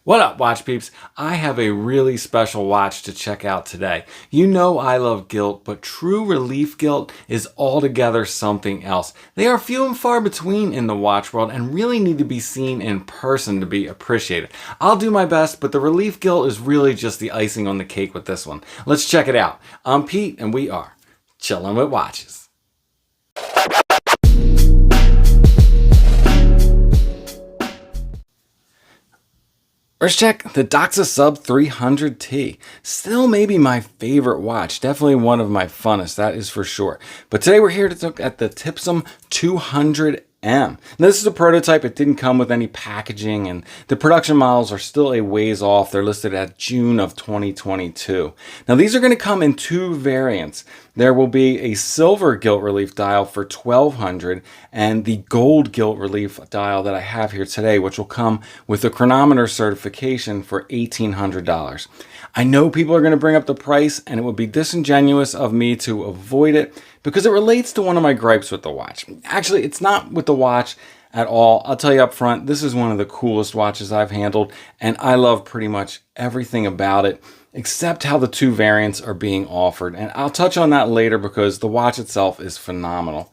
What up, watch peeps? I have a really special watch to check out today. You know I love gilt, but true relief gilt is altogether something else. They are few and far between in the watch world and really need to be seen in person to be appreciated. I'll do my best, but the relief gilt is really just the icing on the cake with this one. Let's check it out. I'm Pete, and we are Chillin' with Watches. First check, the Doxa Sub 300T. Still maybe my favorite watch. Definitely one of my funnest, that is for sure. But today we're here to look at the Typsim 200M. Now, this is a prototype. It didn't come with any packaging, and the production models are still a ways off. They're listed at June of 2022. Now, these are going to come in two variants. There will be a silver gilt relief dial for $1,200 and the gold gilt relief dial that I have here today, which will come with a chronometer certification for $1,800. I know people are going to bring up the price, and it would be disingenuous of me to avoid it because it relates to one of my gripes with the watch. Actually, it's not with the watch at all. I'll tell you up front, this is one of the coolest watches I've handled, and I love pretty much everything about it, except how the two variants are being offered. And I'll touch on that later because the watch itself is phenomenal.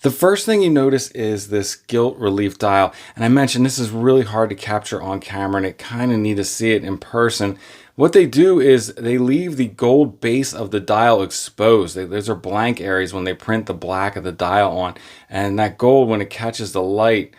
The first thing you notice is this gilt relief dial. And I mentioned this is really hard to capture on camera, and it kind of need to see it in person. What they do is they leave the gold base of the dial exposed. Those are blank areas when they print the black of the dial on. And that gold, when it catches the light,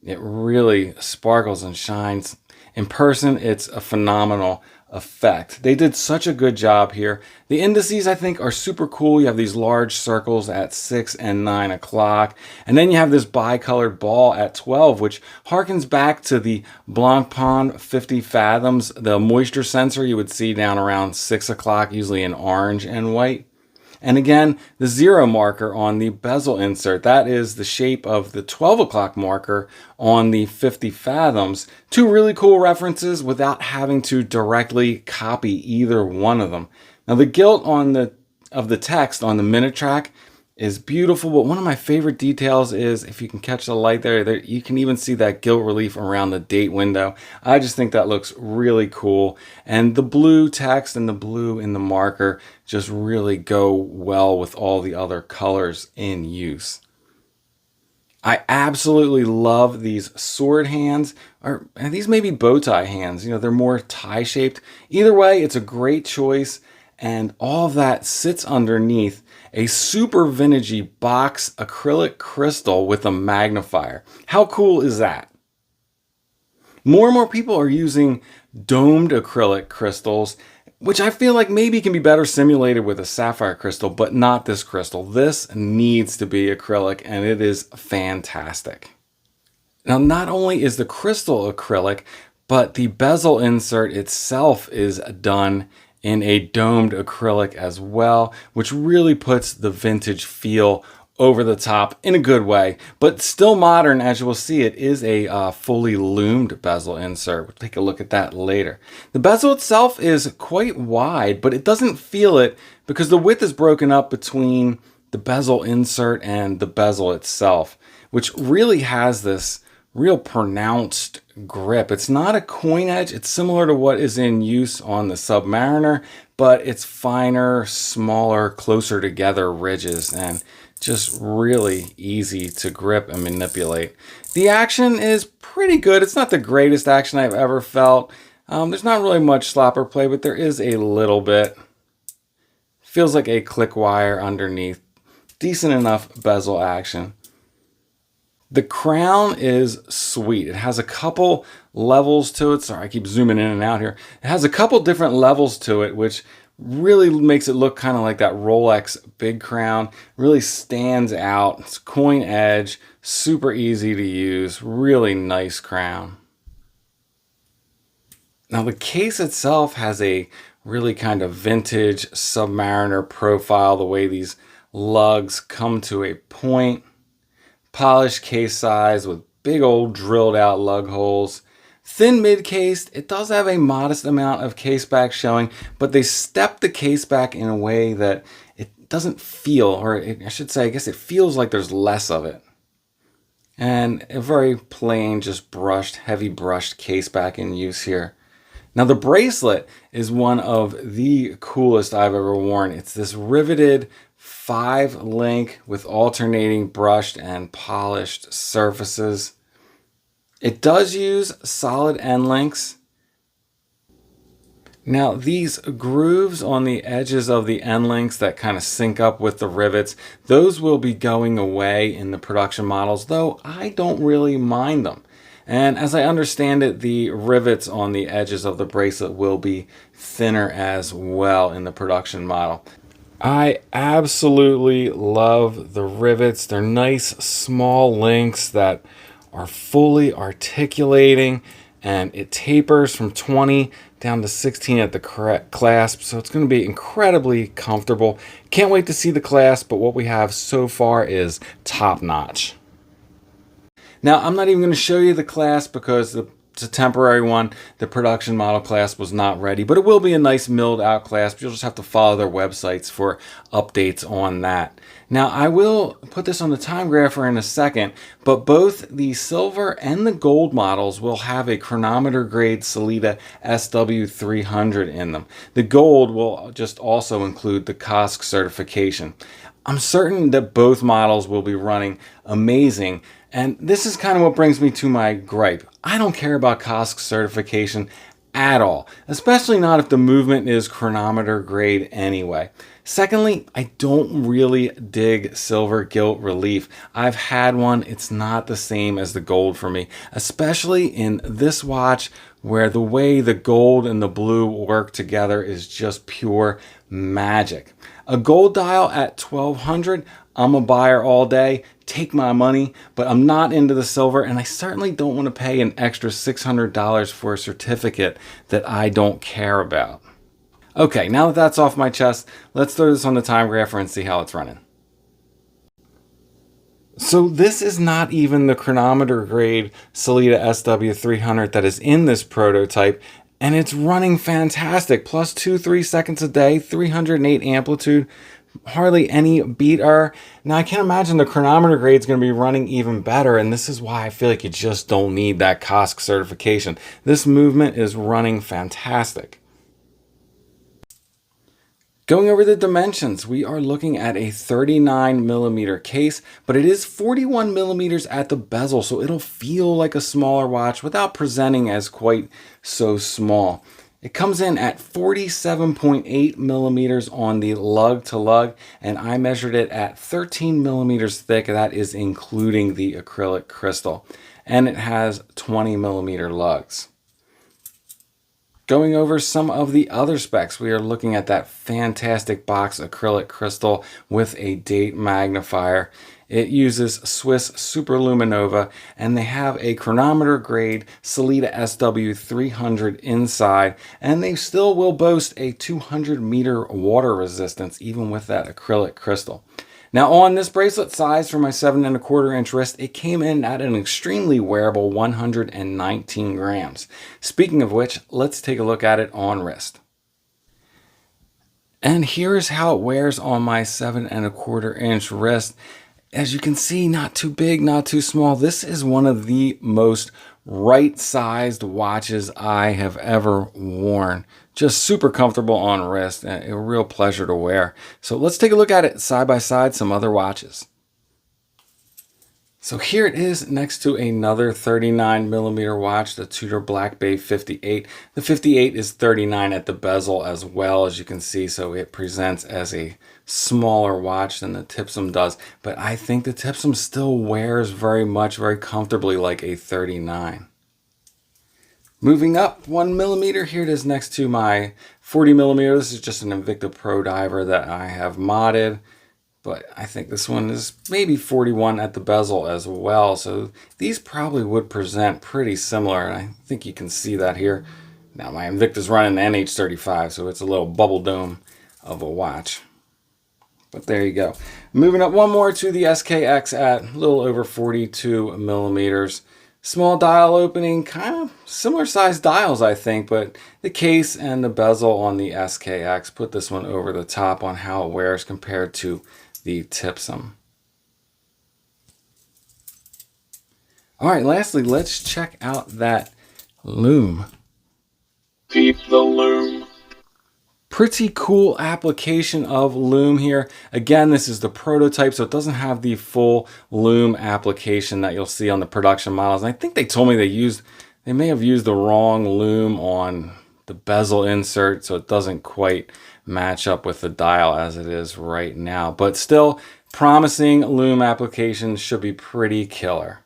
it really sparkles and shines. In person, it's a phenomenal effect. They did such a good job here. The indices, I think, are super cool. You have these large circles at 6 and 9 o'clock. And then you have this bicolored ball at 12, which harkens back to the Blancpain 50 Fathoms, the moisture sensor you would see down around 6 o'clock, usually in orange and white. And again, the 0 marker on the bezel insert, that is the shape of the 12 o'clock marker on the 50 Fathoms. Two really cool references without having to directly copy either one of them. Now the gilt of the text on the minute track is beautiful, but one of my favorite details is, if you can catch the light there, you can even see that gilt relief around the date window. I just think that looks really cool. And the blue text and the blue in the marker just really go well with all the other colors in use. I absolutely love these sword hands, or these may be bow tie hands. You know, they're more tie shaped. Either way, it's a great choice. And all of that sits underneath a super vintagey box acrylic crystal with a magnifier. How cool is that? More and more people are using domed acrylic crystals, which I feel like maybe can be better simulated with a sapphire crystal, but not this crystal. This needs to be acrylic, and it is fantastic. Now, not only is the crystal acrylic, but the bezel insert itself is done in a domed acrylic as well, which really puts the vintage feel over the top in a good way, but still modern. As you will see, it is a fully lumed bezel insert. We'll take a look at that later. The bezel itself is quite wide, but it doesn't feel it because the width is broken up between the bezel insert and the bezel itself, which really has this real pronounced grip. It's not a coin edge. It's similar to what is in use on the Submariner, but it's finer, smaller, closer together ridges, and just really easy to grip and manipulate. The action is pretty good. It's not the greatest action I've ever felt. There's not really much slapper play, but there is a little bit. Feels like a click wire underneath. Decent enough bezel action. The crown is sweet. It has a couple levels to it. Sorry, I keep zooming in and out here. It has a couple different levels to it, which really makes it look kind of like that Rolex big crown. Really stands out. It's coin edge, super easy to use, really nice crown. Now the case itself has a really kind of vintage Submariner profile, the way these lugs come to a point. Polished case size with big old drilled out lug holes. Thin mid-cased, it does have a modest amount of case back showing, but they step the case back in a way that it doesn't feel, or I should say, I guess it feels like there's less of it. And a very plain, just brushed, heavy brushed case back in use here. Now the bracelet is one of the coolest I've ever worn. It's this riveted 5-link with alternating brushed and polished surfaces. It does use solid end links. Now these grooves on the edges of the end links that kind of sync up with the rivets, those will be going away in the production models, though I don't really mind them. And as I understand it, the rivets on the edges of the bracelet will be thinner as well in the production model. I absolutely love the rivets. They're nice small links that are fully articulating, and it tapers from 20 down to 16 at the correct clasp, so it's going to be incredibly comfortable. Can't wait to see the clasp, but what we have so far is top notch. Now, I'm not even going to show you the clasp because it's a temporary one. The production model clasp was not ready, but it will be a nice milled out clasp. You'll just have to follow their websites for updates on that. Now, I will put this on the Timegrapher in a second, but both the silver and the gold models will have a chronometer grade Sellita SW300 in them. The gold will just also include the COSC certification. I'm certain that both models will be running amazing, and this is kind of what brings me to my gripe. I don't care about COSC certification at all, especially not if the movement is chronometer grade anyway. Secondly, I don't really dig silver gilt relief. I've had one. It's not the same as the gold for me, especially in this watch where the way the gold and the blue work together is just pure magic. A gold dial at 1200, I'm a buyer all day. Take my money, but I'm not into the silver, and I certainly don't want to pay an extra $600 for a certificate that I don't care about. Okay, now that that's off my chest, let's throw this on the Timegrapher and see how it's running. So this is not even the chronometer grade Sellita SW300 that is in this prototype, and it's running fantastic. Plus 2-3 seconds a day, 308 amplitude, hardly any beat error. Now I can't imagine the chronometer grade is going to be running even better, and this is why I feel like you just don't need that COSC certification. This movement is running fantastic. Going over the dimensions, we are looking at a 39mm case, but it is 41mm at the bezel, so it'll feel like a smaller watch without presenting as quite so small. It comes in at 47.8mm on the lug to lug, and I measured it at 13mm thick. That is including the acrylic crystal, and it has 20mm lugs. Going over some of the other specs, we are looking at that fantastic box acrylic crystal with a date magnifier. It uses Swiss Superluminova, and they have a chronometer grade Sellita SW300 inside, and they still will boast a 200-meter water resistance even with that acrylic crystal. Now on this bracelet size for my 7¼ inch wrist, it came in at an extremely wearable 119 grams. Speaking of which, let's take a look at it on wrist. And here's how it wears on my 7¼ inch wrist. As you can see, not too big, not too small. This is one of the most right-sized watches I have ever worn. Just super comfortable on wrist and a real pleasure to wear. So let's take a look at it side by side, some other watches. So here it is next to another 39mm watch, the Tudor Black Bay 58. The 58 is 39 at the bezel as well, as you can see, so it presents as a smaller watch than the Typsim does, but I think the Typsim still wears very comfortably like a 39. Moving up 1mm, here it is next to my 40mm. This is just an Invicta Pro Diver that I have modded, but I think this one is maybe 41 at the bezel as well, so these probably would present pretty similar, and I think you can see that here. Now my Invicta's running the NH35, so it's a little bubble dome of a watch. But there you go. Moving up one more to the SKX at a little over 42mm. Small dial opening, kind of similar size dials I think, but the case and the bezel on the SKX put this one over the top on how it wears compared to the Typsim. All right, lastly, let's check out that Lume. Keep the Lume. Pretty cool application of Lume here. Again, this is the prototype, so it doesn't have the full Lume application that you'll see on the production models. And I think they told me they may have used the wrong Lume on the bezel insert, so it doesn't quite match up with the dial as it is right now. But still, promising Lume application, should be pretty killer.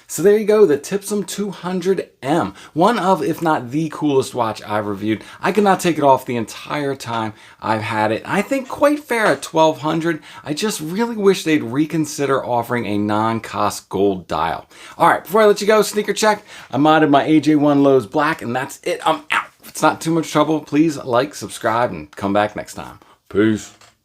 So there you go, the Typsim 200M. One of, if not the coolest watch I've reviewed. I could not take it off the entire time I've had it. I think quite fair at $1,200. I just really wish they'd reconsider offering a non-cost gold dial. All right, before I let you go, sneaker check. I modded my AJ1 Lows black, and that's it. I'm out. If it's not too much trouble, please like, subscribe, and come back next time. Peace.